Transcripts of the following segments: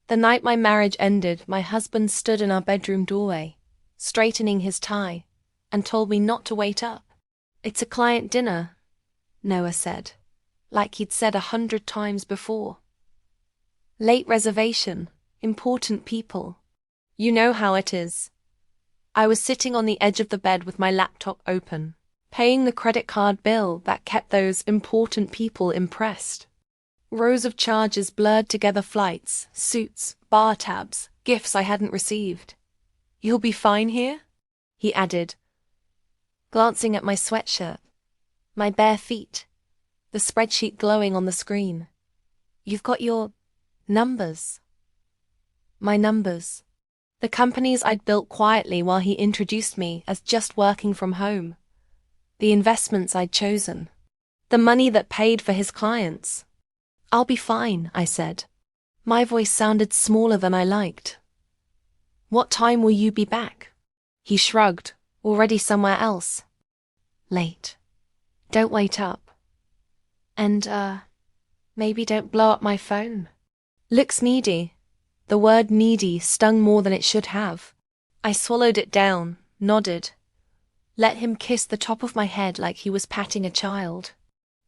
The night my marriage ended, my husband stood in our bedroom doorway, straightening his tie, and told me not to wait up. "It's a client dinner," Noah said, like he'd said 100 times before. "Late reservation, important people. You know how it is." I was sitting on the edge of the bed with my laptop open, paying the credit card bill that kept those important people impressed. Rows of charges blurred together: flights, suits, bar tabs, gifts I hadn't received. "You'll be fine here?" he added, glancing at my sweatshirt, my bare feet, the spreadsheet glowing on the screen. "You've got your numbers." My numbers. The companies I'd built quietly while he introduced me as just working from home. The investments I'd chosen. The money that paid for his clients. "I'll be fine," I said. My voice sounded smaller than I liked. "What time will you be back?" He shrugged, already somewhere else. "Late. Don't wait up. And, maybe don't blow up my phone." Looks needy. The word needy stung more than it should have. I swallowed it down, nodded. Let him kiss the top of my head like he was patting a child.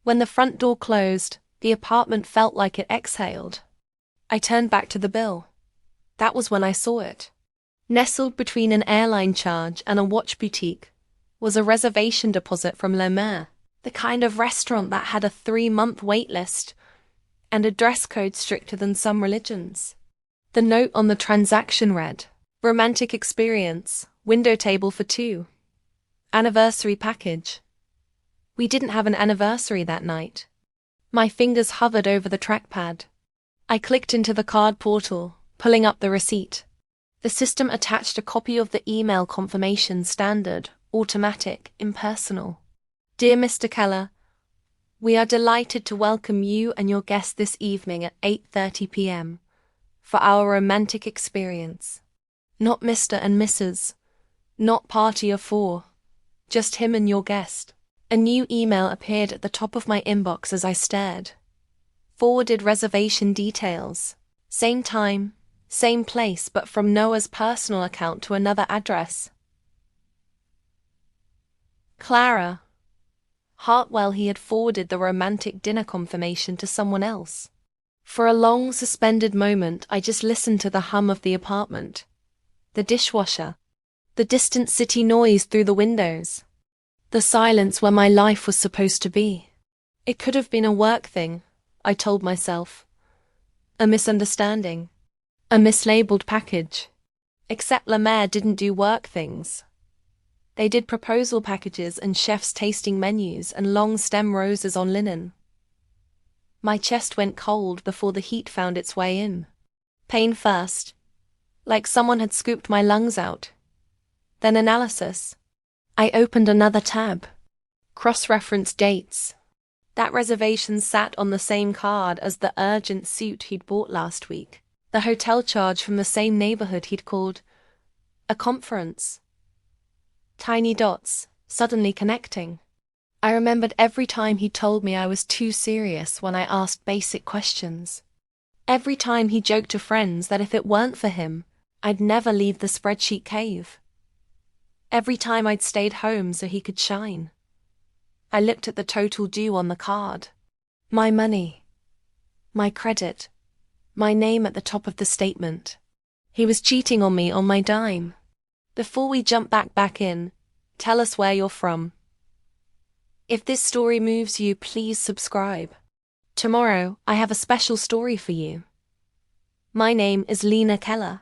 When the front door closed, the apartment felt like it exhaled. I turned back to the bill. That was when I saw it. Nestled between an airline charge and a watch boutique was a reservation deposit from Le Maire, the kind of restaurant that had a 3-month wait list and a dress code stricter than some religions. The note on the transaction read, "Romantic experience, window table for 2. Anniversary package." We didn't have an anniversary that night. My fingers hovered over the trackpad. I clicked into the card portal, pulling up the receipt. The system attached a copy of the email confirmation: standard, automatic, impersonal. "Dear Mr. Keller, we are delighted to welcome you and your guest this evening at 8:30 p.m. for our romantic experience. Not Mr. and Mrs. Not party of 4. Just him and your guest." A new email appeared at the top of my inbox as I stared. Forwarded reservation details. Same time, same place, but from Noah's personal account to another address. Clara. Hartwell. He had forwarded the romantic dinner confirmation to someone else. For a long, suspended moment, I just listened to the hum of the apartment. The dishwasher. The distant city noise through the windows. The silence where my life was supposed to be. It could have been a work thing, I told myself. A misunderstanding. A mislabeled package. Except Le Maire didn't do work things. They did proposal packages and chef's tasting menus and long stem roses on linen. My chest went cold before the heat found its way in. Pain first, like someone had scooped my lungs out. Then analysis. I opened another tab. Cross-reference dates. That reservation sat on the same card as the urgent suit he'd bought last week. The hotel charge from the same neighborhood he'd called a conference. Tiny dots, suddenly connecting. I remembered every time he told me I was too serious when I asked basic questions. Every time he joked to friends that if it weren't for him, I'd never leave the spreadsheet cave. Every time I'd stayed home so he could shine. I looked at the total due on the card. My money. My credit. My name at the top of the statement. He was cheating on me on my dime. Before we jump back in, tell us where you're from. If this story moves you, please subscribe. Tomorrow, I have a special story for you. My name is Lena Keller.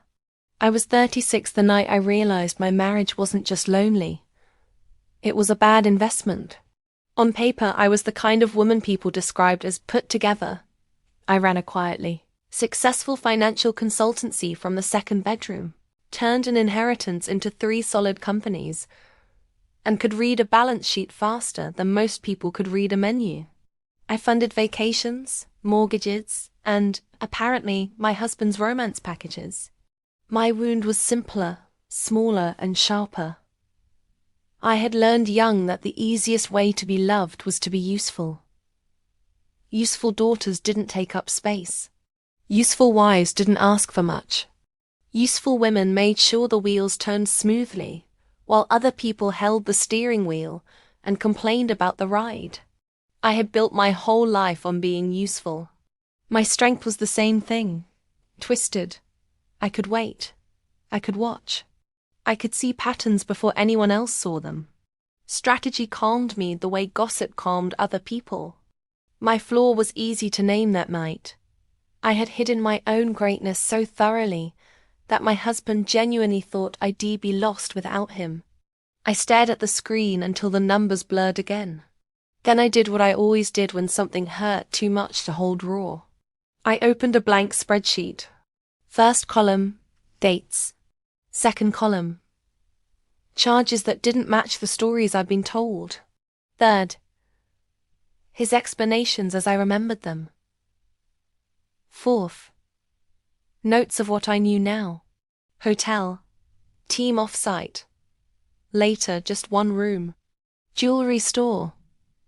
I was 36 the night I realized my marriage wasn't just lonely. It was a bad investment. On paper, I was the kind of woman people described as put together. I ran a quietly successful financial consultancy from the second bedroom, turned an inheritance into 3 solid companies, and could read a balance sheet faster than most people could read a menu. I funded vacations, mortgages, and, apparently, my husband's romance packages. My wound was simpler, smaller, and sharper. I had learned young that the easiest way to be loved was to be useful. Useful daughters didn't take up space. Useful wives didn't ask for much. Useful women made sure the wheels turned smoothly, while other people held the steering wheel and complained about the ride. I had built my whole life on being useful. My strength was the same thing. Twisted. I could wait. I could watch. I could see patterns before anyone else saw them. Strategy calmed me the way gossip calmed other people. My flaw was easy to name that night. I had hidden my own greatness so thoroughly that my husband genuinely thought I'd be lost without him. I stared at the screen until the numbers blurred again. Then I did what I always did when something hurt too much to hold raw. I opened a blank spreadsheet. First column, dates. Second column, charges that didn't match the stories I'd been told. Third, his explanations as I remembered them. Fourth, notes of what I knew now. Hotel, team off-site. Later, just one room. Jewelry store,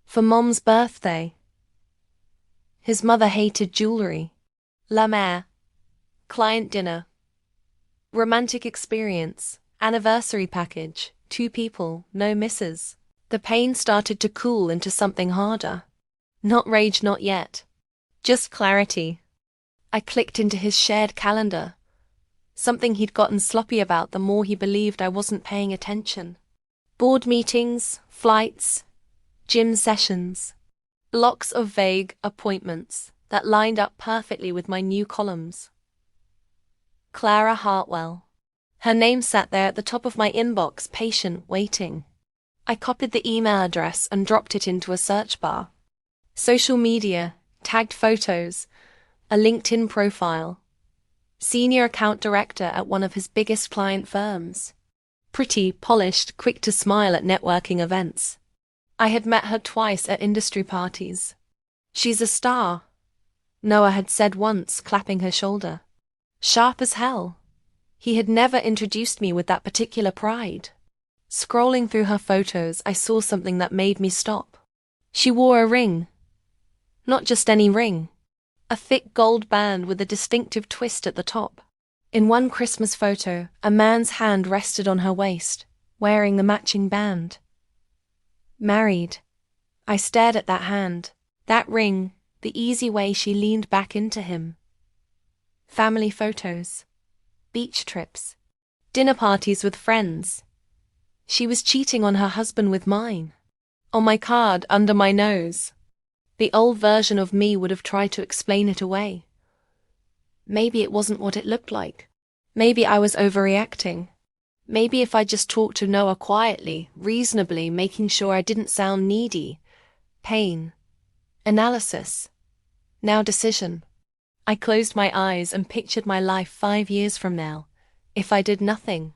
for Mom's birthday. His mother hated jewelry. La Mer, client dinner. Romantic experience, anniversary package, 2 people, no misses. The pain started to cool into something harder. Not rage, not yet. Just clarity. I clicked into his shared calendar. Something he'd gotten sloppy about the more he believed I wasn't paying attention. Board meetings, flights, gym sessions. Blocks of vague appointments that lined up perfectly with my new columns. Clara Hartwell. Her name sat there at the top of my inbox, patient, waiting. I copied the email address and dropped it into a search bar. Social media, tagged photos, a LinkedIn profile. Senior account director at one of his biggest client firms. Pretty, polished, quick to smile at networking events. I had met her twice at industry parties. She's a star, Noah had said once, clapping her shoulder. Sharp as hell. He had never introduced me with that particular pride. Scrolling through her photos, I saw something that made me stop. She wore a ring. Not just any ring. A thick gold band with a distinctive twist at the top. In one Christmas photo, a man's hand rested on her waist, wearing the matching band. Married. I stared at that hand, that ring, the easy way she leaned back into him. Family photos. Beach trips. Dinner parties with friends. She was cheating on her husband with mine. On my card, under my nose. The old version of me would have tried to explain it away. Maybe it wasn't what it looked like. Maybe I was overreacting. Maybe if I just talked to Noah quietly, reasonably, making sure I didn't sound needy. Pain. Analysis. Now decision. I closed my eyes and pictured my life 5 years from now, if I did nothing.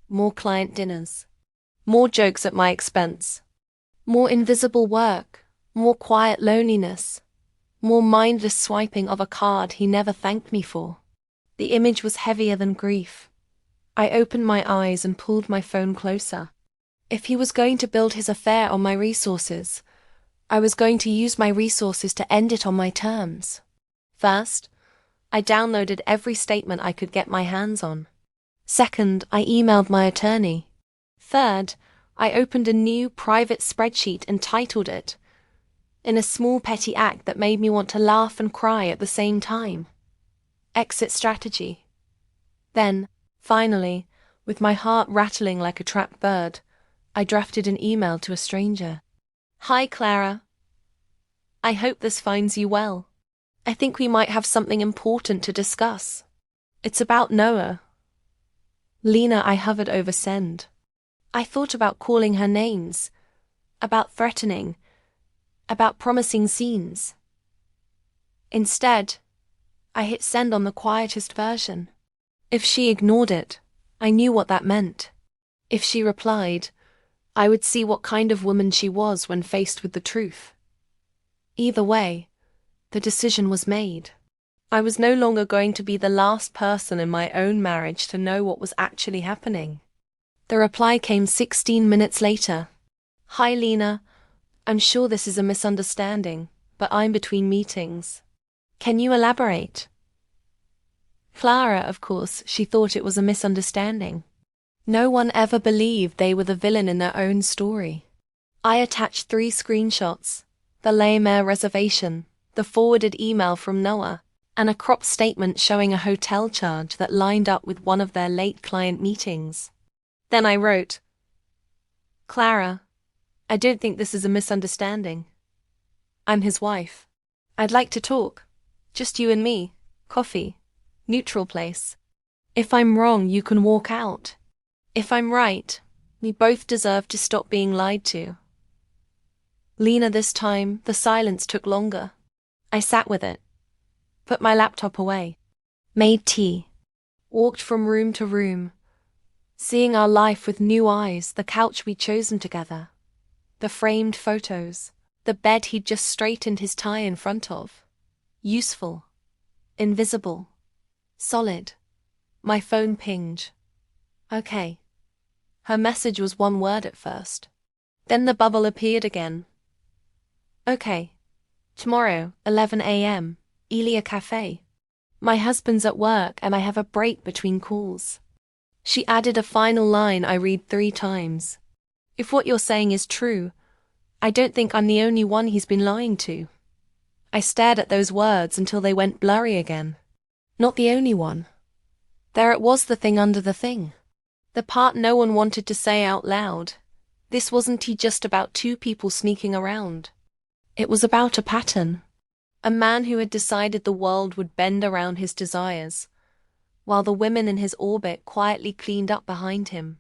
More client dinners. More jokes at my expense. More invisible work. More quiet loneliness. More mindless swiping of a card he never thanked me for. The image was heavier than grief. I opened my eyes and pulled my phone closer. If he was going to build his affair on my resources, I was going to use my resources to end it on my terms. First, I downloaded every statement I could get my hands on. Second, I emailed my attorney. Third, I opened a new private spreadsheet and titled it, in a small petty act that made me want to laugh and cry at the same time. Exit strategy. Then, finally, with my heart rattling like a trapped bird, I drafted an email to a stranger. Hi, Clara. I hope this finds you well. I think we might have something important to discuss. It's about Noah. Lena, I hovered over send. I thought about calling her names, about threatening, about promising scenes. Instead, I hit send on the quietest version. If she ignored it, I knew what that meant. If she replied, I would see what kind of woman she was when faced with the truth. Either way, the decision was made. I was no longer going to be the last person in my own marriage to know what was actually happening. The reply came 16 minutes later. Hi, Lena. I'm sure this is a misunderstanding, but I'm between meetings. Can you elaborate? Clara, of course, she thought it was a misunderstanding. No one ever believed they were the villain in their own story. I attached 3 screenshots: the Le Maire reservation, the forwarded email from Noah, and a cropped statement showing a hotel charge that lined up with one of their late client meetings. Then I wrote, "Clara, I don't think this is a misunderstanding. I'm his wife. I'd like to talk. Just you and me. Coffee. Neutral place. If I'm wrong, you can walk out. If I'm right, we both deserve to stop being lied to." Lena, this time, the silence took longer. I sat with it, put my laptop away, made tea, walked from room to room, seeing our life with new eyes, the couch we'd chosen together, the framed photos, the bed he'd just straightened his tie in front of. Useful, invisible, solid. My phone pinged. Okay. Her message was one word at first. Then the bubble appeared again. Okay. Tomorrow, 11 a.m., Elias Cafe. My husband's at work and I have a break between calls. She added a final line I read 3 times. If what you're saying is true, I don't think I'm the only one he's been lying to. I stared at those words until they went blurry again. Not the only one. There it was, the thing under the thing. The part no one wanted to say out loud. This wasn't just about 2 people sneaking around. It was about a pattern. A man who had decided the world would bend around his desires, while the women in his orbit quietly cleaned up behind him.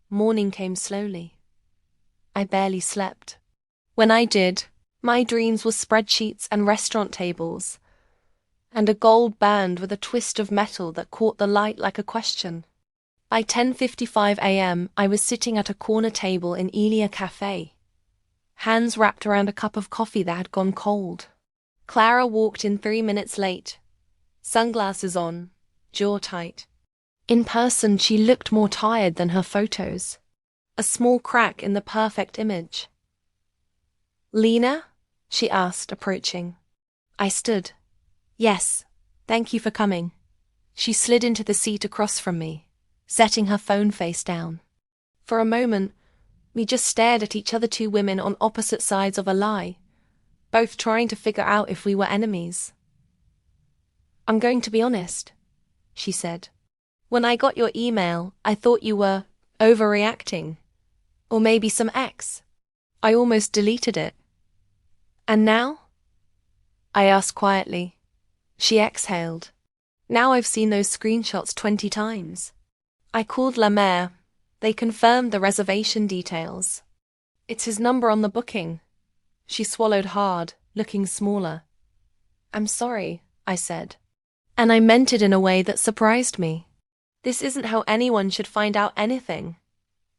Morning came slowly. I barely slept. When I did, my dreams were spreadsheets and restaurant tables, and a gold band with a twist of metal that caught the light like a question. By 10:55 a.m., I was sitting at a corner table in Elias Cafe, hands wrapped around a cup of coffee that had gone cold. Clara walked in 3 minutes late, sunglasses on, jaw tight. In person, she looked more tired than her photos. A small crack in the perfect image. "Lena?" she asked, approaching. I stood. "Yes, thank you for coming." She slid into the seat across from me, setting her phone face down. For a moment, we just stared at each other, 2 women on opposite sides of a lie, both trying to figure out if we were enemies. "I'm going to be honest," she said. "When I got your email, I thought you were overreacting. Or maybe some ex. I almost deleted it." "And now?" I asked quietly. She exhaled. "Now I've seen those screenshots 20 times. I called Le Maire. They confirmed the reservation details. It's his number on the booking." She swallowed hard, looking smaller. "I'm sorry," I said. And I meant it in a way that surprised me. "This isn't how anyone should find out anything."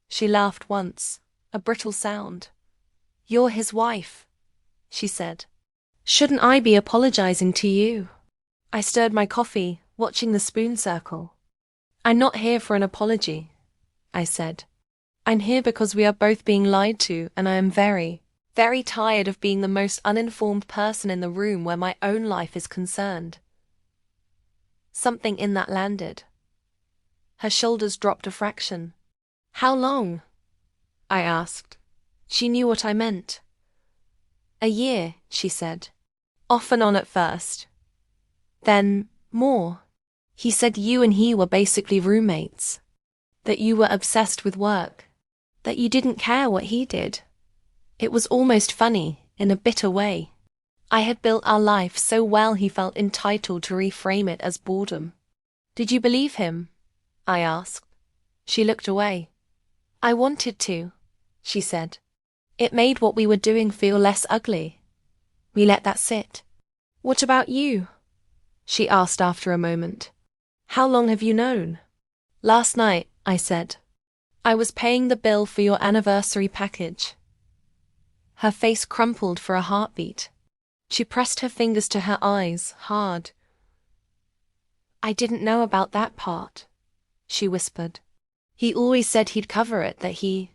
She laughed once, a brittle sound. "You're his wife," she said. "Shouldn't I be apologizing to you?" I stirred my coffee, watching the spoon circle. "I'm not here for an apology," I said. "I'm here because we are both being lied to, and I am very, very tired of being the most uninformed person in the room where my own life is concerned." Something in that landed. Her shoulders dropped a fraction. "How long?" I asked. She knew what I meant. "A year," she said. "Off and on at first. Then, more. He said you and he were basically roommates. That you were obsessed with work. That you didn't care what he did. It was almost funny, in a bitter way. I had built our life so well he felt entitled to reframe it as boredom." "Did you believe him?" I asked. She looked away. "I wanted to," she said. "It made what we were doing feel less ugly." We let that sit. "What about you?" she asked after a moment. "How long have you known?" "Last night," I said. "I was paying the bill for your anniversary package." Her face crumpled for a heartbeat. She pressed her fingers to her eyes, hard. "I didn't know about that part," she whispered. "He always said he'd cover it, that he—"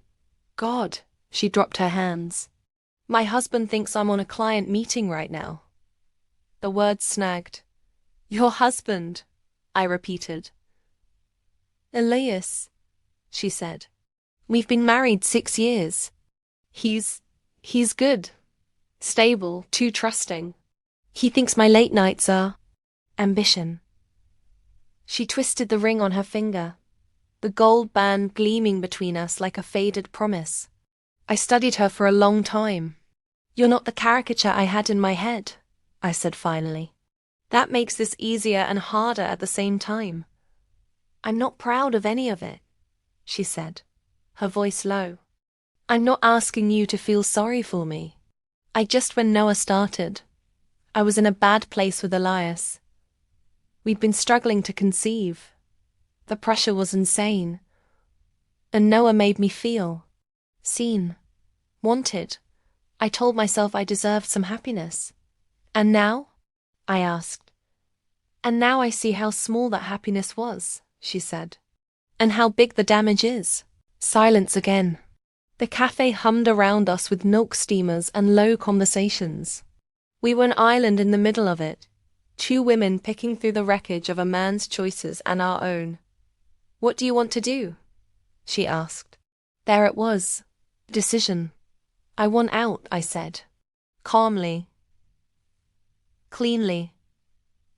"God," she dropped her hands. "My husband thinks I'm on a client meeting right now." The words snagged. Your husband, I repeated. Elias, she said. We've been married 6 years. He's good. Stable, too trusting. He thinks my late nights are ambition. She twisted the ring on her finger, the gold band gleaming between us like a faded promise. I studied her for a long time. You're not the caricature I had in my head, I said finally. That makes this easier and harder at the same time. I'm not proud of any of it, she said, her voice low. I'm not asking you to feel sorry for me. When Noah started, I was in a bad place with Elias. We'd been struggling to conceive. The pressure was insane. And Noah made me feel seen, wanted. I told myself I deserved some happiness. And now? I asked. And now I see how small that happiness was, she said. And how big the damage is. Silence again. The cafe hummed around us with milk steamers and low conversations. We were an island in the middle of it, 2 women picking through the wreckage of a man's choices and our own. What do you want to do? She asked. There it was. Decision. I want out, I said. Calmly. Cleanly.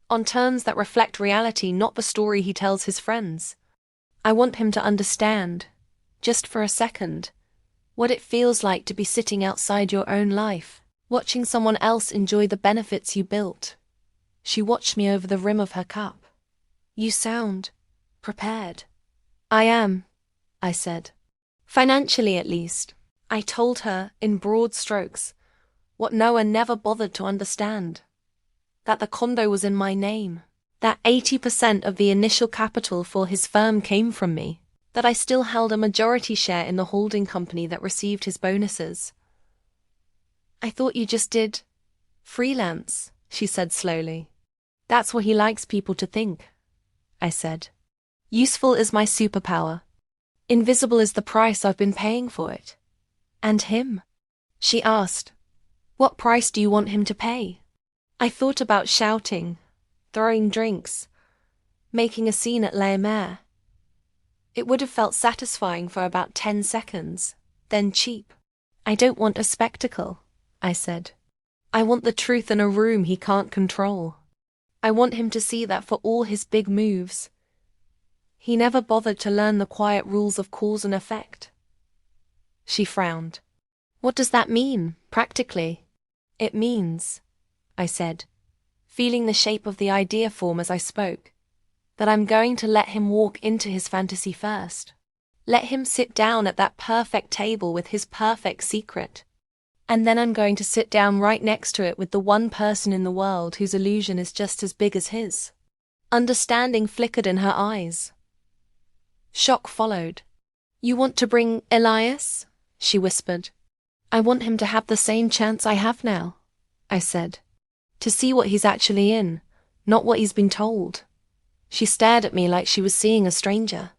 On terms that reflect reality, not the story he tells his friends. I want him to understand, just for a second, what it feels like to be sitting outside your own life, watching someone else enjoy the benefits you built. She watched me over the rim of her cup. You sound prepared. I am, I said. Financially, at least. I told her, in broad strokes, what Noah never bothered to understand. That the condo was in my name. That 80% of the initial capital for his firm came from me. That I still held a majority share in the holding company that received his bonuses. I thought you just did freelance, she said slowly. That's what he likes people to think, I said. Useful is my superpower. Invisible is the price I've been paying for it. And him? She asked. What price do you want him to pay? I thought about shouting, throwing drinks, making a scene at La Mer. It would have felt satisfying for about 10 seconds, then cheap. I don't want a spectacle, I said. I want the truth in a room he can't control. I want him to see that for all his big moves, he never bothered to learn the quiet rules of cause and effect. She frowned. What does that mean, practically? It means, I said, feeling the shape of the idea form as I spoke, that I'm going to let him walk into his fantasy first. Let him sit down at that perfect table with his perfect secret. And then I'm going to sit down right next to it with the one person in the world whose illusion is just as big as his. Understanding flickered in her eyes. Shock followed. You want to bring Elias? She whispered. I want him to have the same chance I have now, I said. To see what he's actually in, not what he's been told. She stared at me like she was seeing a stranger.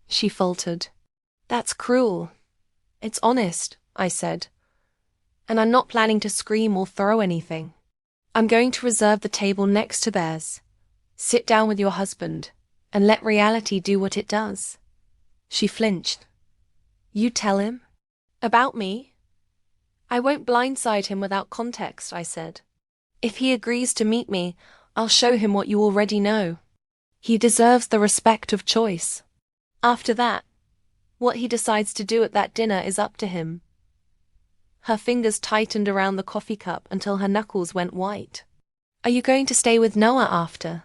She faltered. That's cruel. It's honest, I said. And I'm not planning to scream or throw anything. I'm going to reserve the table next to theirs. Sit down with your husband, and let reality do what it does. She flinched. You tell him? About me? I won't blindside him without context, I said. If he agrees to meet me, I'll show him what you already know. He deserves the respect of choice. After that, what he decides to do at that dinner is up to him. Her fingers tightened around the coffee cup until her knuckles went white. Are you going to stay with Noah after?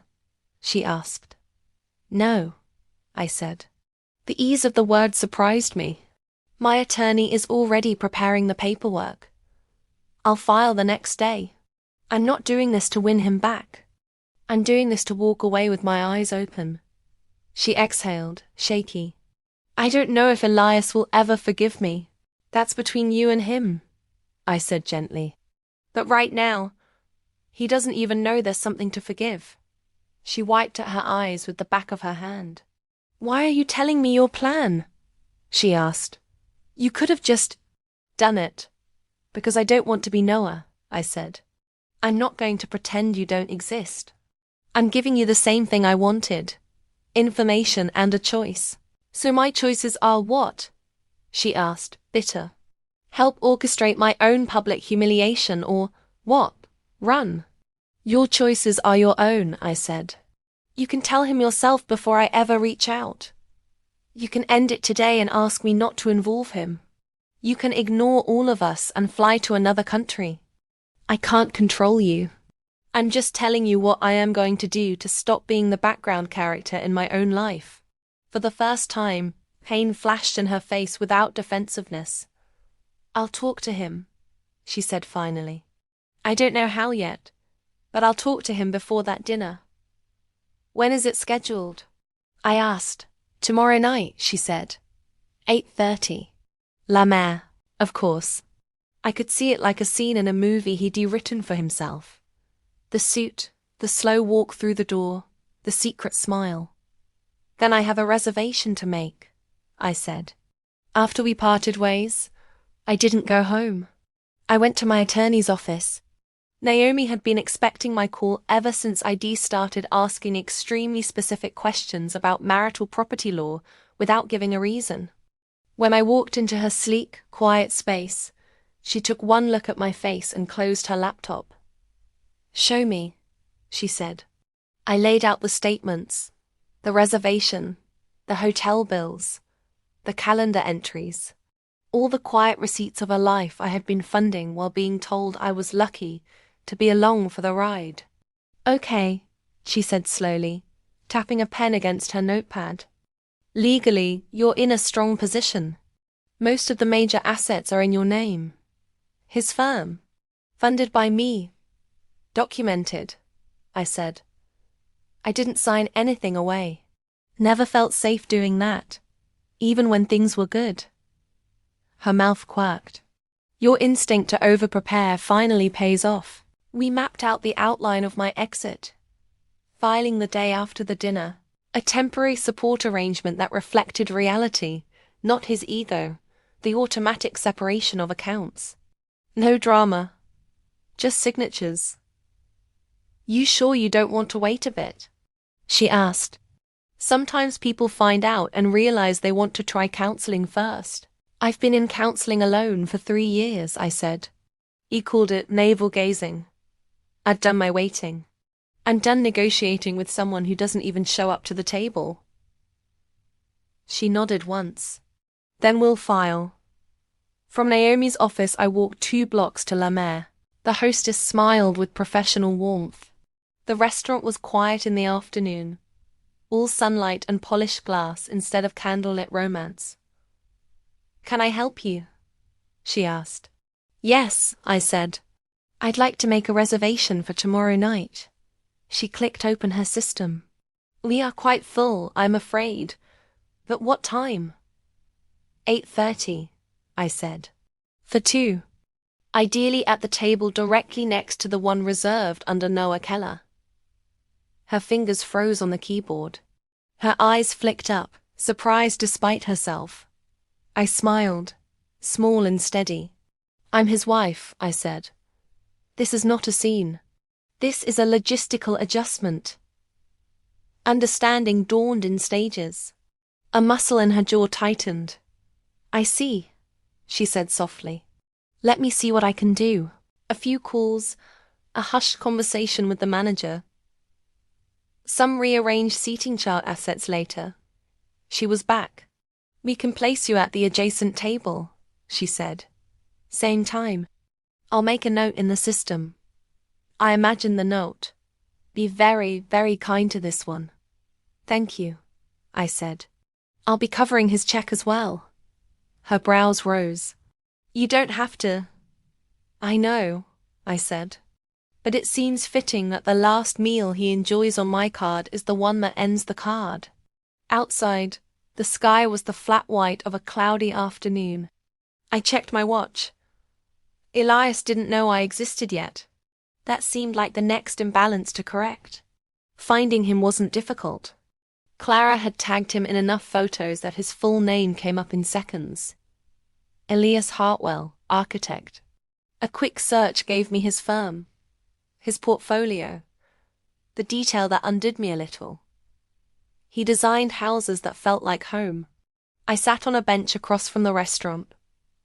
She asked. No, I said. The ease of the word surprised me. My attorney is already preparing the paperwork. I'll file the next day. I'm not doing this to win him back. I'm doing this to walk away with my eyes open. She exhaled, shaky. I don't know if Elias will ever forgive me. That's between you and him, I said gently. But right now, he doesn't even know there's something to forgive. She wiped at her eyes with the back of her hand. Why are you telling me your plan? She asked. You could have just done it. Because I don't want to be Noah, I said. I'm not going to pretend you don't exist, I'm giving you the same thing I wanted. Information and a choice. So my choices are what? She asked, bitter. Help orchestrate my own public humiliation or, what? Run. Your choices are your own, I said. You can tell him yourself before I ever reach out. You can end it today and ask me not to involve him. You can ignore all of us and fly to another country. I can't control you. I'm just telling you what I am going to do to stop being the background character in my own life. For the first time, pain flashed in her face without defensiveness. I'll talk to him, she said finally. I don't know how yet, but I'll talk to him before that dinner. When is it scheduled? I asked. Tomorrow night, she said. 8:30. La Mer, of course. I could see it like a scene in a movie he'd written for himself. The suit, the slow walk through the door, the secret smile. Then I have a reservation to make, I said. After we parted ways, I didn't go home. I went to my attorney's office. Naomi had been expecting my call ever since ID started asking extremely specific questions about marital property law without giving a reason. When I walked into her sleek, quiet space, she took one look at my face and closed her laptop. Show me, she said. I laid out the statements, the reservation, the hotel bills, the calendar entries, all the quiet receipts of a life I had been funding while being told I was lucky to be along for the ride. Okay, she said slowly, tapping a pen against her notepad. Legally, you're in a strong position. Most of the major assets are in your name. His firm. Funded by me. Documented, I said. I didn't sign anything away. Never felt safe doing that, even when things were good. Her mouth quirked. Your instinct to over-prepare finally pays off. We mapped out the outline of my exit. Filing the day after the dinner. A temporary support arrangement that reflected reality, not his ego, the automatic separation of accounts. No drama. Just signatures. You sure you don't want to wait a bit? She asked. Sometimes people find out and realize they want to try counseling first. I've been in counseling alone for 3 years, I said. He called it navel-gazing. I'd done my waiting. I'm done negotiating with someone who doesn't even show up to the table. She nodded once. Then we'll file. From Naomi's office I walked 2 blocks to La Mer. The hostess smiled with professional warmth. The restaurant was quiet in the afternoon. All sunlight and polished glass instead of candlelit romance. Can I help you? She asked. Yes, I said. I'd like to make a reservation for tomorrow night. She clicked open her system. We are quite full, I'm afraid. But what time? 8:30, I said. For 2. Ideally at the table directly next to the one reserved under Noah Keller. Her fingers froze on the keyboard. Her eyes flicked up, surprised despite herself. I smiled, small and steady. I'm his wife, I said. This is not a scene. This is a logistical adjustment. Understanding dawned in stages. A muscle in her jaw tightened. I see, she said softly. Let me see what I can do. A few calls, a hushed conversation with the manager. Some rearranged seating chart assets later. She was back. We can place you at the adjacent table, she said. Same time. I'll make a note in the system. I imagine the note. Be very, very kind to this one. Thank you, I said. I'll be covering his check as well. Her brows rose. You don't have to. I know, I said. But it seems fitting that the last meal he enjoys on my card is the one that ends the card. Outside, the sky was the flat white of a cloudy afternoon. I checked my watch. Elias didn't know I existed yet. That seemed like the next imbalance to correct. Finding him wasn't difficult. Clara had tagged him in enough photos that his full name came up in seconds. Elias Hartwell, architect. A quick search gave me his firm, his portfolio, the detail that undid me a little. He designed houses that felt like home. I sat on a bench across from the restaurant,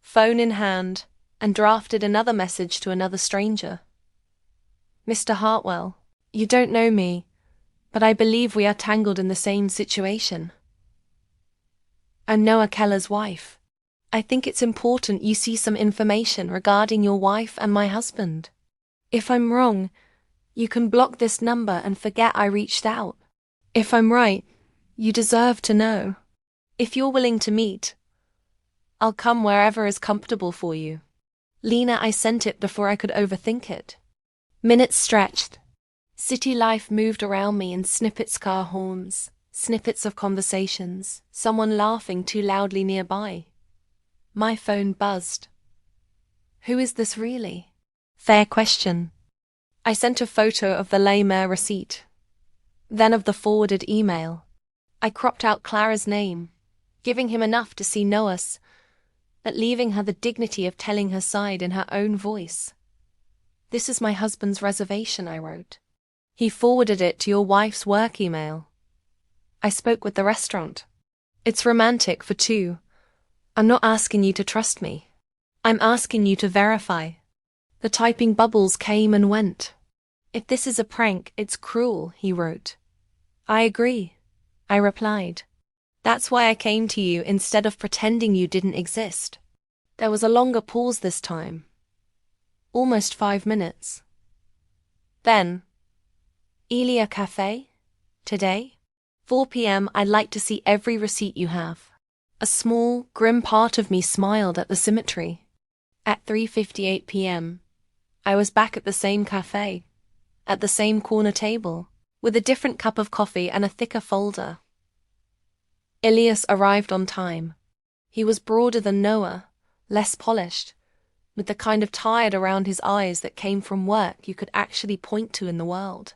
phone in hand, and drafted another message to another stranger. Mr. Hartwell, you don't know me, but I believe we are tangled in the same situation. I'm Noah Keller's wife. I think it's important you see some information regarding your wife and my husband. If I'm wrong, you can block this number and forget I reached out. If I'm right, you deserve to know. If you're willing to meet, I'll come wherever is comfortable for you. Lena, I sent it before I could overthink it. Minutes stretched. City life moved around me in snippets, car horns, snippets of conversations, someone laughing too loudly nearby. My phone buzzed. Who is this really? Fair question. I sent a photo of the Le Maire receipt, then of the forwarded email. I cropped out Clara's name, giving him enough to see Noah's, but leaving her the dignity of telling her side in her own voice. This is my husband's reservation, I wrote. He forwarded it to your wife's work email. I spoke with the restaurant. It's romantic for two. I'm not asking you to trust me. I'm asking you to verify. The typing bubbles came and went. If this is a prank, it's cruel, he wrote. I agree, I replied. That's why I came to you instead of pretending you didn't exist. There was a longer pause this time. Almost 5 minutes. Then, Elia Cafe? Today? 4 p.m. I'd like to see every receipt you have. A small, grim part of me smiled at the symmetry. At 3:58 p.m., I was back at the same cafe, at the same corner table, with a different cup of coffee and a thicker folder. Elias arrived on time. He was broader than Noah, less polished, with the kind of tired around his eyes that came from work you could actually point to in the world.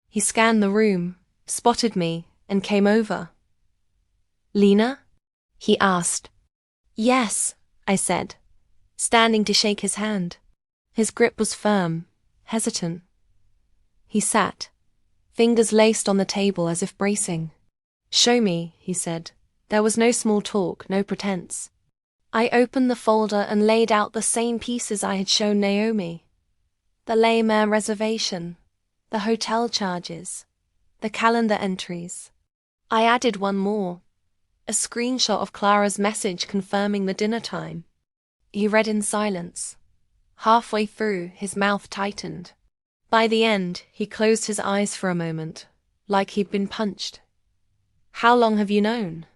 He scanned the room, spotted me, and came over. Lena? He asked. Yes, I said, standing to shake his hand. His grip was firm, hesitant. He sat, fingers laced on the table as if bracing. Show me, he said. There was no small talk, no pretense. I opened the folder and laid out the same pieces I had shown Naomi. The Le Maire reservation, the hotel charges, the calendar entries. I added one more, a screenshot of Clara's message confirming the dinner time. He read in silence. Halfway through, his mouth tightened. By the end, he closed his eyes for a moment, like he'd been punched. How long have you known?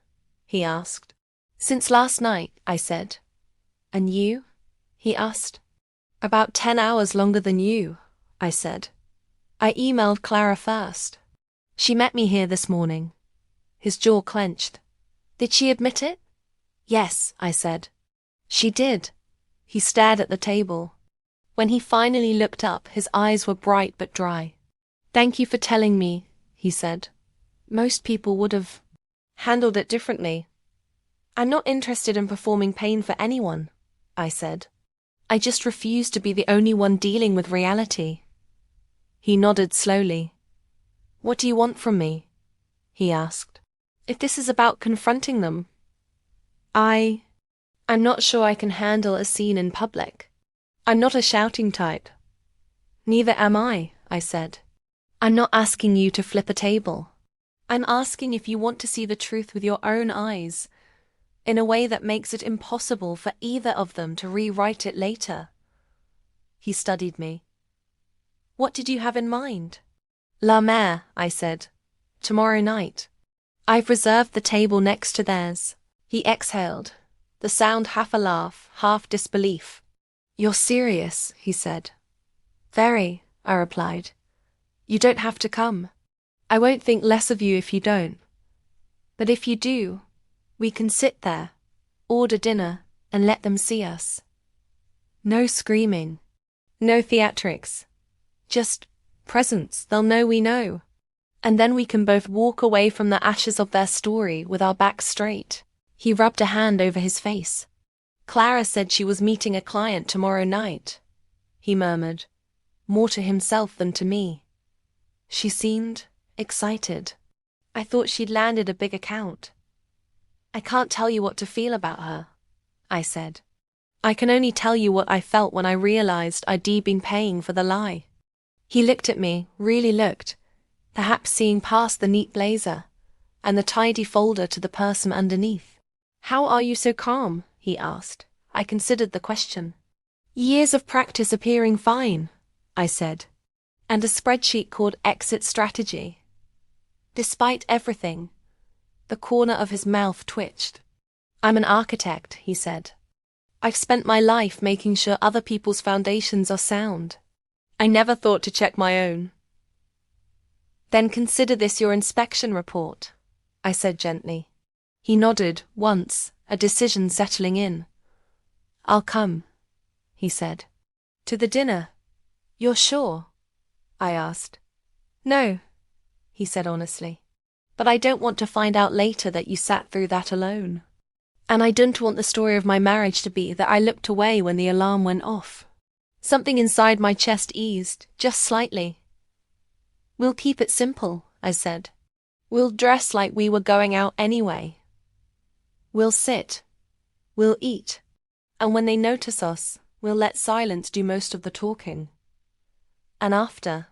He asked. Since last night, I said. And you? He asked. About 10 hours longer than you, I said. I emailed Clara first. She met me here this morning. His jaw clenched. Did she admit it? Yes, I said. She did. He stared at the table. When he finally looked up, his eyes were bright but dry. Thank you for telling me, he said. Most people would have handled it differently. I'm not interested in performing pain for anyone, I said. I just refuse to be the only one dealing with reality. He nodded slowly. What do you want from me? He asked. If this is about confronting them, I'm not sure I can handle a scene in public. I'm not a shouting type. Neither am I said. I'm not asking you to flip a table. I'm asking if you want to see the truth with your own eyes, in a way that makes it impossible for either of them to rewrite it later. He studied me. What did you have in mind? La Mer, I said. Tomorrow night. I've reserved the table next to theirs. He exhaled, the sound half a laugh, half disbelief. You're serious, he said. Very, I replied. You don't have to come. I won't think less of you if you don't. But if you do, we can sit there, order dinner, and let them see us. No screaming. No theatrics. Just presence. They'll know we know. And then we can both walk away from the ashes of their story with our backs straight. He rubbed a hand over his face. Clara said she was meeting a client tomorrow night, he murmured, more to himself than to me. She seemed excited. I thought she'd landed a big account. I can't tell you what to feel about her, I said. I can only tell you what I felt when I realized I'd been paying for the lie. He looked at me, really looked, perhaps seeing past the neat blazer and the tidy folder to the person underneath. How are you so calm? He asked. I considered the question. Years of practice appearing fine, I said, and a spreadsheet called Exit Strategy. Despite everything, the corner of his mouth twitched. I'm an architect, he said. I've spent my life making sure other people's foundations are sound. I never thought to check my own. Then consider this your inspection report, I said gently. He nodded once, a decision settling in. I'll come, he said. To the dinner? You're sure? I asked. No, he said honestly. But I don't want to find out later that you sat through that alone. And I don't want the story of my marriage to be that I looked away when the alarm went off. Something inside my chest eased, just slightly. We'll keep it simple, I said. We'll dress like we were going out anyway. We'll sit. We'll eat. And when they notice us, we'll let silence do most of the talking. And after?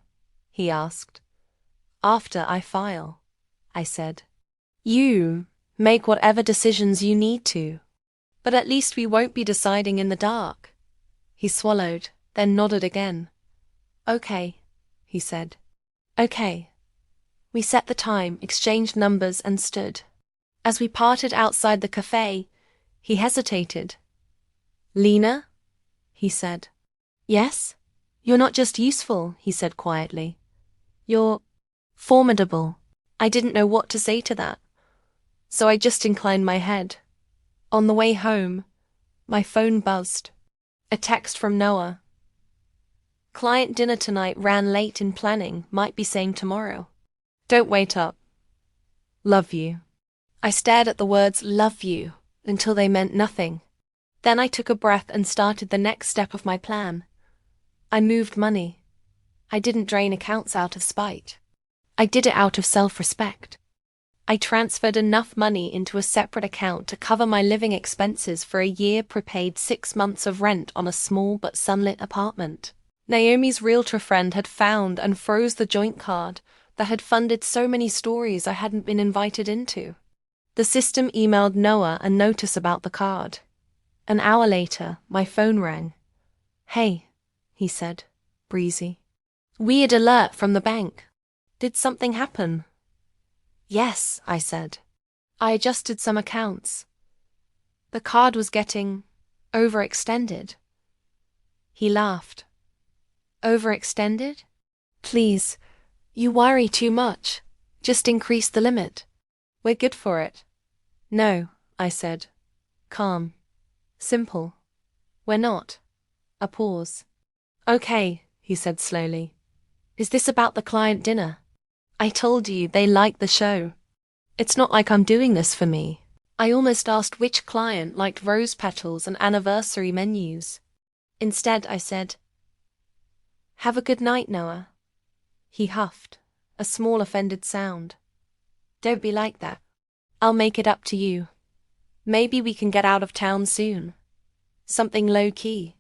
He asked. After I file, I said. You make whatever decisions you need to. But at least we won't be deciding in the dark. He swallowed, then nodded again. Okay, he said. Okay. We set the time, exchanged numbers, and stood. As we parted outside the cafe, he hesitated. Lena? He said. Yes? You're not just useful, he said quietly. You're formidable. I didn't know what to say to that, so I just inclined my head. On the way home, my phone buzzed. A text from Noah. Client dinner tonight ran late in planning, might be saying tomorrow. Don't wait up. Love you. I stared at the words love you until they meant nothing. Then I took a breath and started the next step of my plan. I moved money. I didn't drain accounts out of spite. I did it out of self-respect. I transferred enough money into a separate account to cover my living expenses for a year, prepaid 6 months of rent on a small but sunlit apartment. Naomi's realtor friend had found and froze the joint card that had funded so many stories I hadn't been invited into. The system emailed Noah a notice about the card. An hour later, my phone rang. Hey, he said, breezy. Weird alert from the bank. Did something happen? Yes, I said. I adjusted some accounts. The card was getting overextended. He laughed. Overextended? Please, you worry too much. Just increase the limit. We're good for it. No, I said. Calm. Simple. We're not. A pause. Okay, he said slowly. Is this about the client dinner? I told you they liked the show. It's not like I'm doing this for me. I almost asked which client liked rose petals and anniversary menus. Instead, I said, Have a good night, Noah. He huffed, a small offended sound. Don't be like that. I'll make it up to you. Maybe we can get out of town soon. Something low-key.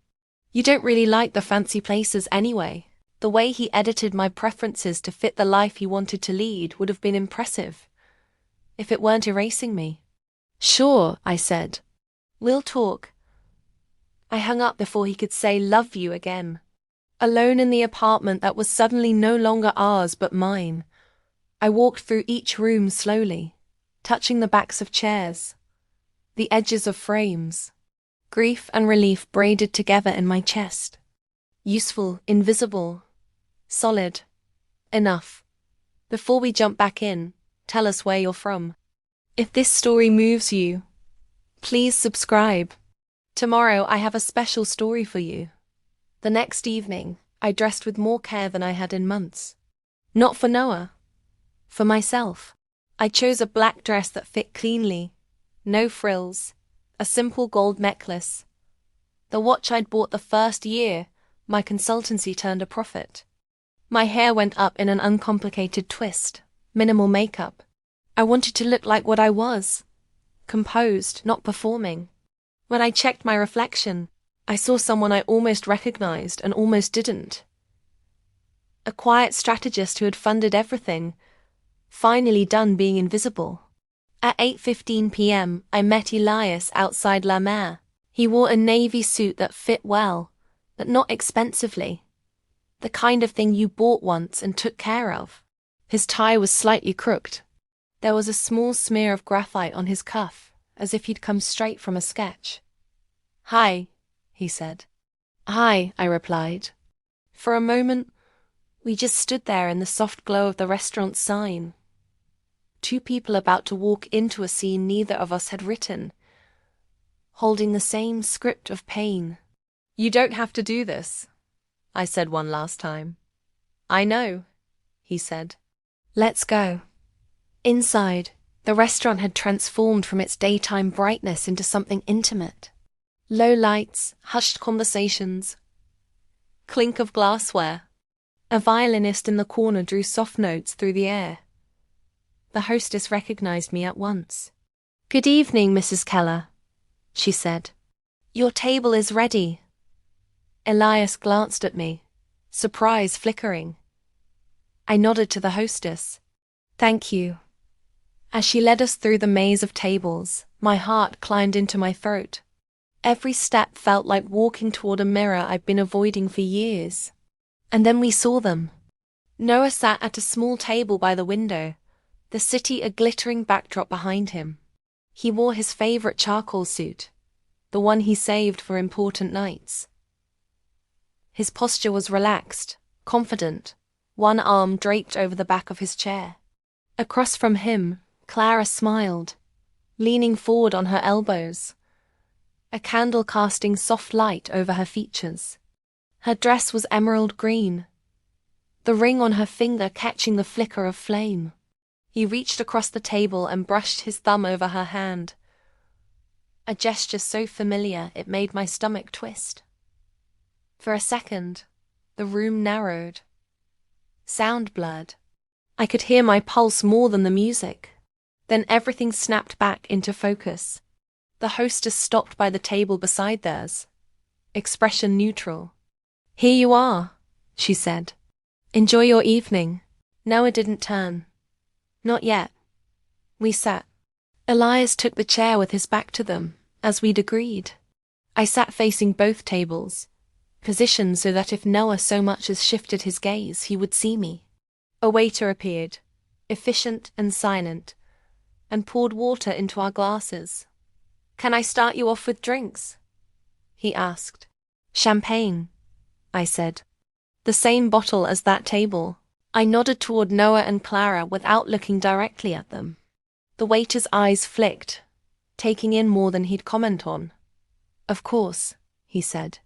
You don't really like the fancy places anyway. The way he edited my preferences to fit the life he wanted to lead would have been impressive, if it weren't erasing me. Sure, I said. We'll talk. I hung up before he could say love you again. Alone in the apartment that was suddenly no longer ours but mine, I walked through each room slowly, touching the backs of chairs, the edges of frames. Grief and relief braided together in my chest. Useful, invisible, solid. Enough. Before we jump back in, tell us where you're from. If this story moves you, please subscribe. Tomorrow I have a special story for you. The next evening, I dressed with more care than I had in months. Not for Noah. For myself. I chose a black dress that fit cleanly. No frills. A simple gold necklace. The watch I'd bought the first year my consultancy turned a profit. My hair went up in an uncomplicated twist, minimal makeup. I wanted to look like what I was, composed, not performing. When I checked my reflection, I saw someone I almost recognized and almost didn't. A quiet strategist who had funded everything, finally done being invisible. At 8:15 p.m., I met Elias outside La Mer. He wore a navy suit that fit well, but not expensively. The kind of thing you bought once and took care of. His tie was slightly crooked. There was a small smear of graphite on his cuff, as if he'd come straight from a sketch. "Hi," he said. "Hi," I replied. For a moment, we just stood there in the soft glow of the restaurant's sign. Two people about to walk into a scene neither of us had written, holding the same script of pain. "You don't have to do this," I said one last time. "I know," he said. "Let's go." Inside, the restaurant had transformed from its daytime brightness into something intimate. Low lights, hushed conversations, clink of glassware. A violinist in the corner drew soft notes through the air. The hostess recognized me at once. "Good evening, Mrs. Keller," she said. "Your table is ready." Elias glanced at me, surprise flickering. I nodded to the hostess. "Thank you." As she led us through the maze of tables, my heart climbed into my throat. Every step felt like walking toward a mirror I'd been avoiding for years. And then we saw them. Noah sat at a small table by the window, the city a glittering backdrop behind him. He wore his favorite charcoal suit, the one he saved for important nights. His posture was relaxed, confident, one arm draped over the back of his chair. Across from him, Clara smiled, leaning forward on her elbows, a candle casting soft light over her features. Her dress was emerald green, the ring on her finger catching the flicker of flame. He reached across the table and brushed his thumb over her hand, a gesture so familiar it made my stomach twist. For a second, the room narrowed. Sound blurred. I could hear my pulse more than the music. Then everything snapped back into focus. The hostess stopped by the table beside theirs, expression neutral. "Here you are," she said. "Enjoy your evening." Noah didn't turn. Not yet. We sat. Elias took the chair with his back to them, as we'd agreed. I sat facing both tables, positioned so that if Noah so much as shifted his gaze, he would see me. A waiter appeared, efficient and silent, and poured water into our glasses. "Can I start you off with drinks?" he asked. "Champagne," I said. "The same bottle as that table." I nodded toward Noah and Clara without looking directly at them. The waiter's eyes flicked, taking in more than he'd comment on. "Of course," he said.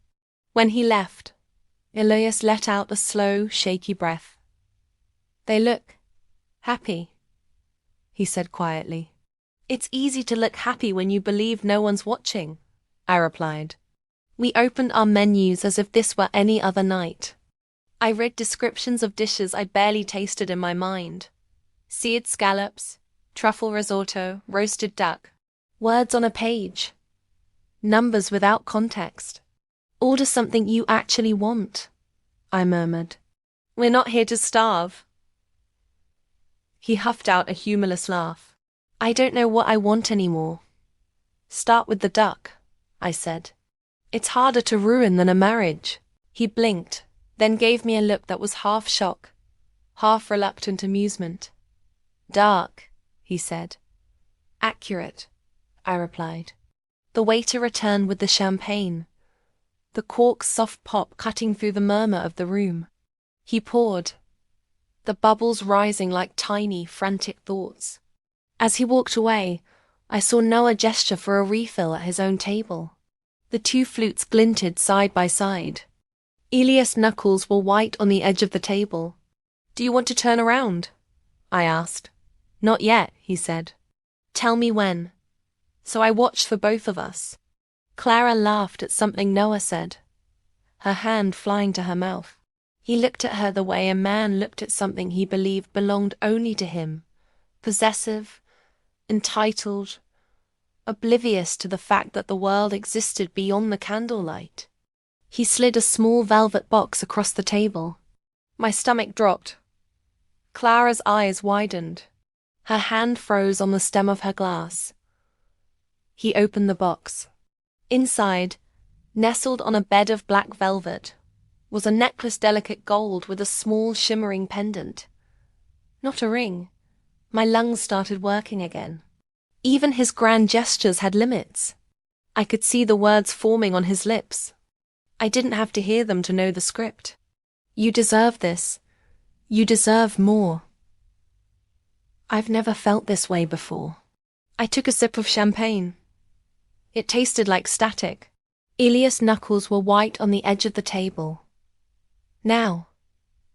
When he left, Elias let out a slow, shaky breath. "They look happy," he said quietly. "It's easy to look happy when you believe no one's watching," I replied. We opened our menus as if this were any other night. I read descriptions of dishes I'd barely tasted in my mind. Seared scallops, truffle risotto, roasted duck. Words on a page. Numbers without context. "Order something you actually want," I murmured. "We're not here to starve." He huffed out a humorless laugh. "I don't know what I want anymore." "Start with the duck," I said. "It's harder to ruin than a marriage." He blinked, then gave me a look that was half shock, half reluctant amusement. "Dark," he said. "Accurate," I replied. The waiter returned with the champagne, the cork's soft pop cutting through the murmur of the room. He poured, the bubbles rising like tiny, frantic thoughts. As he walked away, I saw Noah gesture for a refill at his own table. The two flutes glinted side by side. Elias' knuckles were white on the edge of the table. "Do you want to turn around?" I asked. "Not yet," he said. "Tell me when." So I watched for both of us. Clara laughed at something Noah said, her hand flying to her mouth. He looked at her the way a man looked at something he believed belonged only to him, possessive, entitled, oblivious to the fact that the world existed beyond the candlelight. He slid a small velvet box across the table. My stomach dropped. Clara's eyes widened. Her hand froze on the stem of her glass. He opened the box. Inside, nestled on a bed of black velvet, was a necklace delicate gold with a small shimmering pendant. Not a ring. My lungs started working again. Even his grand gestures had limits. I could see the words forming on his lips. I didn't have to hear them to know the script. You deserve this. You deserve more. I've never felt this way before. I took a sip of champagne. It tasted like static. Elias' knuckles were white on the edge of the table. Now,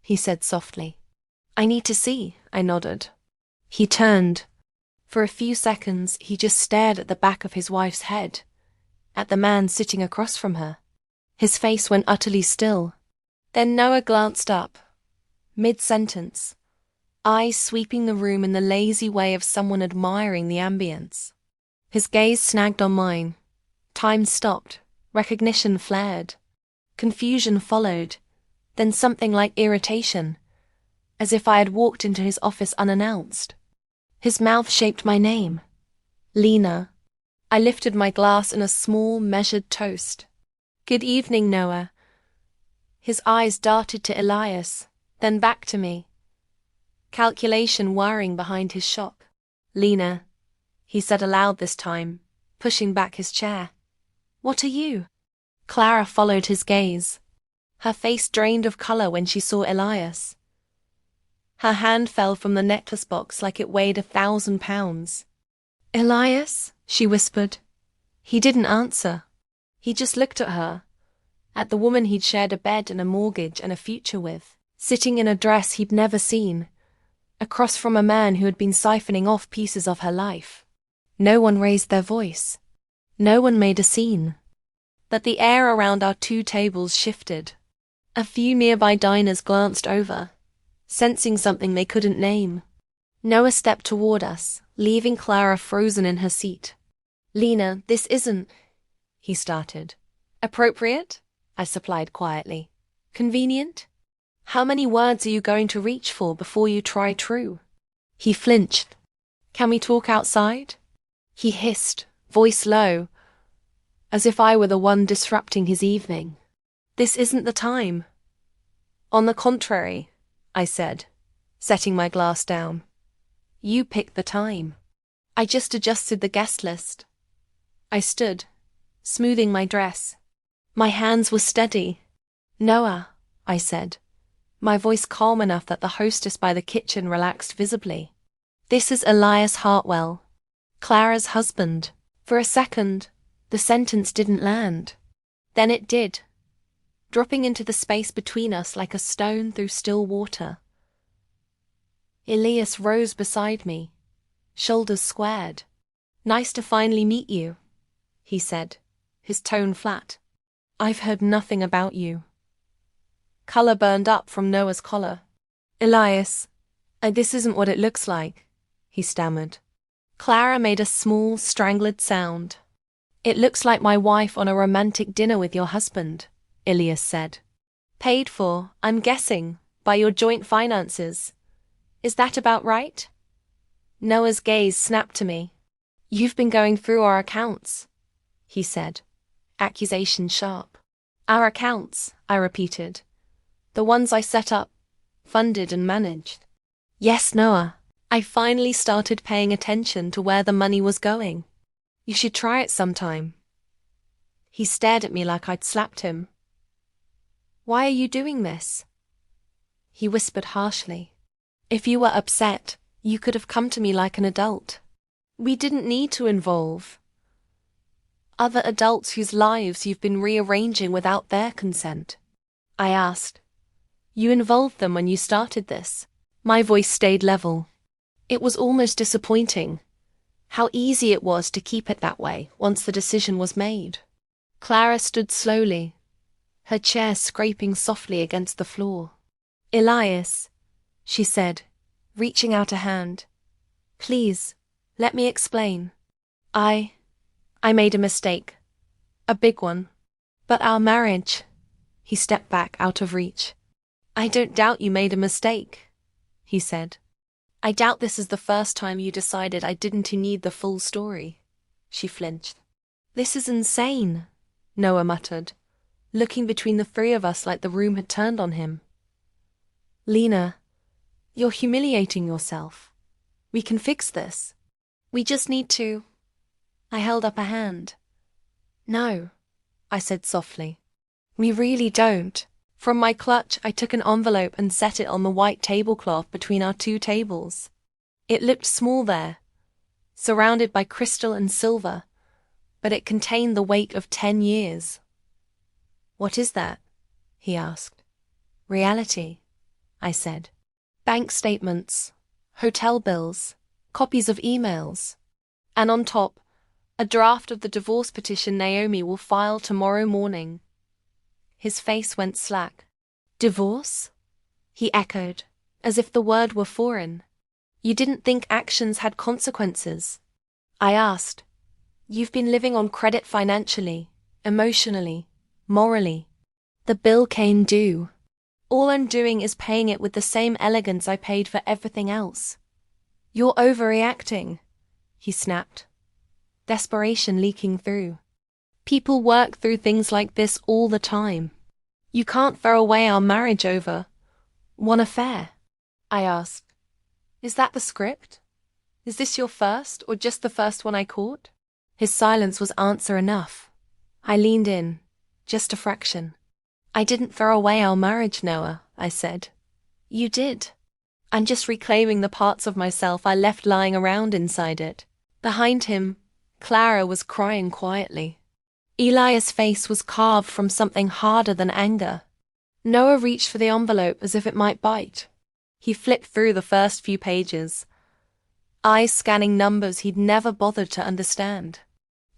he said softly. I need to see, I nodded. He turned. For a few seconds, he just stared at the back of his wife's head, at the man sitting across from her. His face went utterly still. Then Noah glanced up, mid-sentence, eyes sweeping the room in the lazy way of someone admiring the ambience. His gaze snagged on mine. Time stopped. Recognition flared. Confusion followed. Then something like irritation, as if I had walked into his office unannounced. His mouth shaped my name. Lena. I lifted my glass in a small, measured toast. Good evening, Noah. His eyes darted to Elias, then back to me. Calculation whirring behind his shock. Lena, he said aloud this time, pushing back his chair. What are you? Clara followed his gaze. Her face drained of color when she saw Elias. Her hand fell from the necklace box like it weighed 1,000 pounds. Elias, she whispered. He didn't answer. He just looked at her, at the woman he'd shared a bed and a mortgage and a future with, sitting in a dress he'd never seen, across from a man who had been siphoning off pieces of her life. No one raised their voice. No one made a scene. But the air around our two tables shifted. A few nearby diners glanced over, sensing something they couldn't name. Noah stepped toward us, leaving Clara frozen in her seat. Lena, this isn't, he started. Appropriate? I supplied quietly. Convenient? How many words are you going to reach for before you try true? He flinched. Can we talk outside? He hissed, voice low, as if I were the one disrupting his evening. This isn't the time. On the contrary, I said, setting my glass down. You picked the time. I just adjusted the guest list. I stood, smoothing my dress. My hands were steady. Noah, I said, my voice calm enough that the hostess by the kitchen relaxed visibly. This is Elias Hartwell, Clara's husband. For a second, the sentence didn't land. Then it did, dropping into the space between us like a stone through still water. Elias rose beside me, shoulders squared. Nice to finally meet you, he said, his tone flat. I've heard nothing about you. Color burned up from Noah's collar. Elias, this isn't what it looks like, he stammered. Clara made a small, strangled sound. It looks like my wife on a romantic dinner with your husband, Elias said. Paid for, I'm guessing, by your joint finances. Is that about right? Noah's gaze snapped to me. You've been going through our accounts, he said, accusation sharp. Our accounts, I repeated. The ones I set up, funded and managed. Yes, Noah. I finally started paying attention to where the money was going. You should try it sometime. He stared at me like I'd slapped him. Why are you doing this? He whispered harshly. If you were upset, you could have come to me like an adult. We didn't need to involve other adults whose lives you've been rearranging without their consent. I asked. You involved them when you started this. My voice stayed level. It was almost disappointing how easy it was to keep it that way once the decision was made. Clara stood slowly, her chair scraping softly against the floor. Elias, she said, reaching out a hand. Please, let me explain. I made a mistake. A big one. But our marriage. He stepped back out of reach. I don't doubt you made a mistake, he said. I doubt this is the first time you decided I didn't need the full story. She flinched. This is insane, Noah muttered, looking between the three of us like the room had turned on him. Lena, you're humiliating yourself. We can fix this. We just need to. I held up a hand. No, I said softly. We really don't. From my clutch, I took an envelope and set it on the white tablecloth between our two tables. It looked small there, surrounded by crystal and silver, but it contained the weight of 10 years. What is that? He asked. Reality, I said. Bank statements, hotel bills, copies of emails, and on top, a draft of the divorce petition Naomi will file tomorrow morning. His face went slack. Divorce? He echoed, as if the word were foreign. You didn't think actions had consequences? I asked. You've been living on credit financially, emotionally, morally. The bill came due. All I'm doing is paying it with the same elegance I paid for everything else. You're overreacting, he snapped, desperation leaking through. People work through things like this all the time. You can't throw away our marriage over one affair. I asked. Is that the script? Is this your first, or just the first one I caught? His silence was answer enough. I leaned in, just a fraction. I didn't throw away our marriage, Noah, I said. You did. I'm just reclaiming the parts of myself I left lying around inside it. Behind him, Clara was crying quietly. Elias' face was carved from something harder than anger. Noah reached for the envelope as if it might bite. He flipped through the first few pages, eyes scanning numbers he'd never bothered to understand.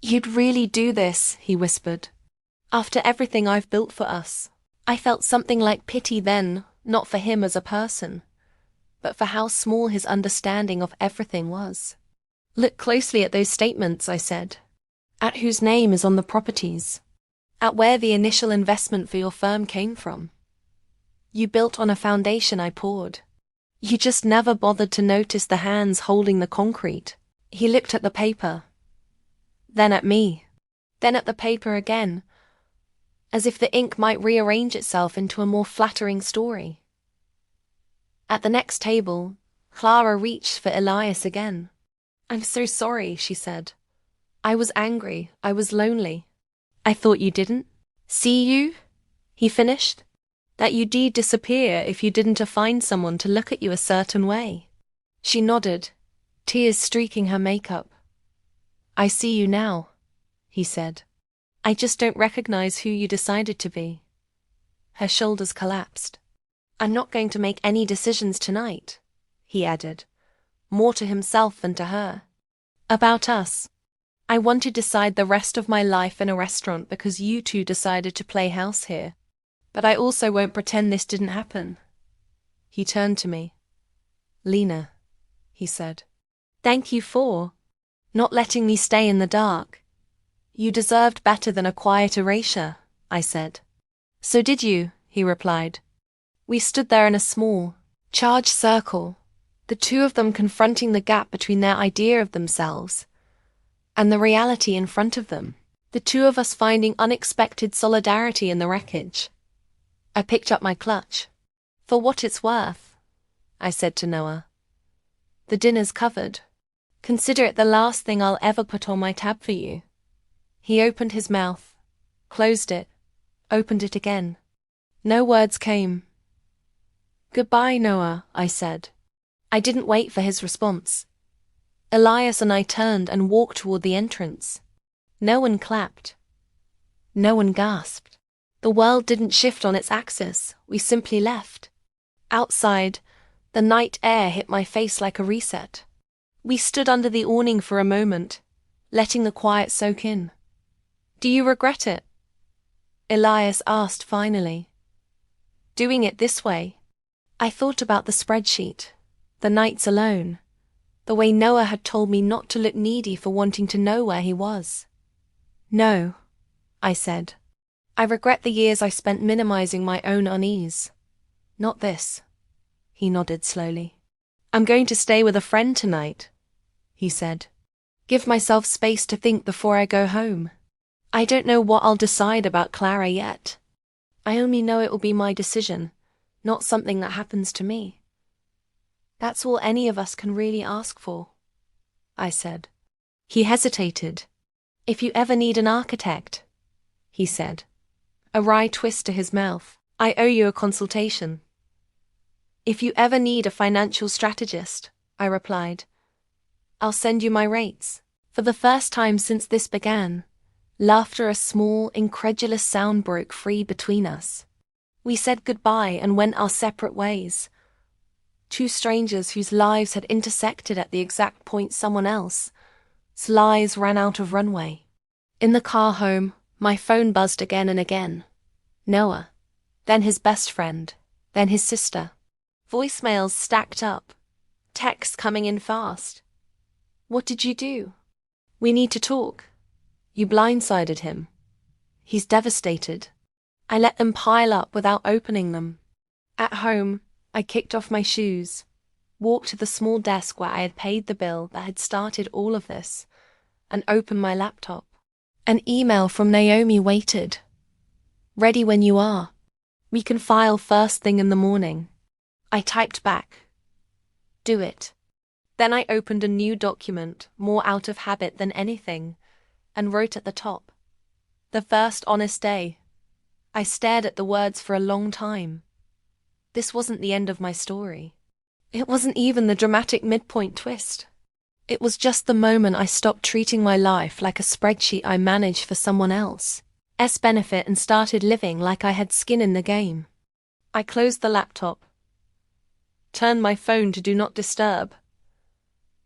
You'd really do this, he whispered. After everything I've built for us. I felt something like pity then, not for him as a person, but for how small his understanding of everything was. Look closely at those statements, I said. At whose name is on the properties. At where the initial investment for your firm came from. You built on a foundation I poured. You just never bothered to notice the hands holding the concrete. He looked at the paper. Then at me. Then at the paper again, as if the ink might rearrange itself into a more flattering story. At the next table, Clara reached for Elias again. I'm so sorry, she said. I was angry. I was lonely. I thought you didn't see you, he finished. That you'd disappear if you didn't find someone to look at you a certain way. She nodded, tears streaking her makeup. I see you now, he said. I just don't recognize who you decided to be. Her shoulders collapsed. I'm not going to make any decisions tonight, he added, more to himself than to her. About us. I want to decide the rest of my life in a restaurant because you two decided to play house here. But I also won't pretend this didn't happen. He turned to me. Lena, he said. Thank you for not letting me stay in the dark. You deserved better than a quiet erasure, I said. So did you, he replied. We stood there in a small, charged circle, the two of them confronting the gap between their idea of themselves and the reality in front of them, the two of us finding unexpected solidarity in the wreckage. I picked up my clutch. For what it's worth, I said to Noah. The dinner's covered. Consider it the last thing I'll ever put on my tab for you. He opened his mouth, closed it, opened it again. No words came. Goodbye, Noah, I said. I didn't wait for his response. Elias and I turned and walked toward the entrance. No one clapped. No one gasped. The world didn't shift on its axis. We simply left. Outside, the night air hit my face like a reset. We stood under the awning for a moment, letting the quiet soak in. Do you regret it? Elias asked finally. Doing it this way? I thought about the spreadsheet, the nights alone, the way Noah had told me not to look needy for wanting to know where he was. No, I said. I regret the years I spent minimizing my own unease. Not this. He nodded slowly. I'm going to stay with a friend tonight, he said. Give myself space to think before I go home. I don't know what I'll decide about Clara yet. I only know it will be my decision, not something that happens to me. That's all any of us can really ask for, I said. He hesitated. If you ever need an architect, he said. A wry twist to his mouth. I owe you a consultation. If you ever need a financial strategist, I replied. I'll send you my rates. For the first time since this began, laughter, a small, incredulous sound broke free between us. We said goodbye and went our separate ways. Two strangers whose lives had intersected at the exact point someone else's lives ran out of runway. In the car home, my phone buzzed again and again. Noah, then his best friend, then his sister. Voicemails stacked up, texts coming in fast. What did you do? We need to talk. You blindsided him. He's devastated. I let them pile up without opening them. At home, I kicked off my shoes, walked to the small desk where I had paid the bill that had started all of this, and opened my laptop. An email from Naomi waited. Ready when you are. We can file first thing in the morning. I typed back. Do it. Then I opened a new document, more out of habit than anything, and wrote at the top, the first honest day. I stared at the words for a long time. This wasn't the end of my story. It wasn't even the dramatic midpoint twist. It was just the moment I stopped treating my life like a spreadsheet I managed for someone else's benefit and started living like I had skin in the game. I closed the laptop, turned my phone to do not disturb,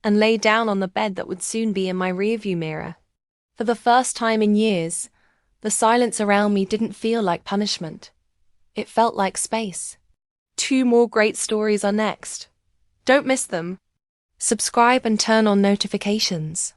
and lay down on the bed that would soon be in my rearview mirror. For the first time in years, the silence around me didn't feel like punishment. It felt like space. 2 more great stories are next. Don't miss them. Subscribe and turn on notifications.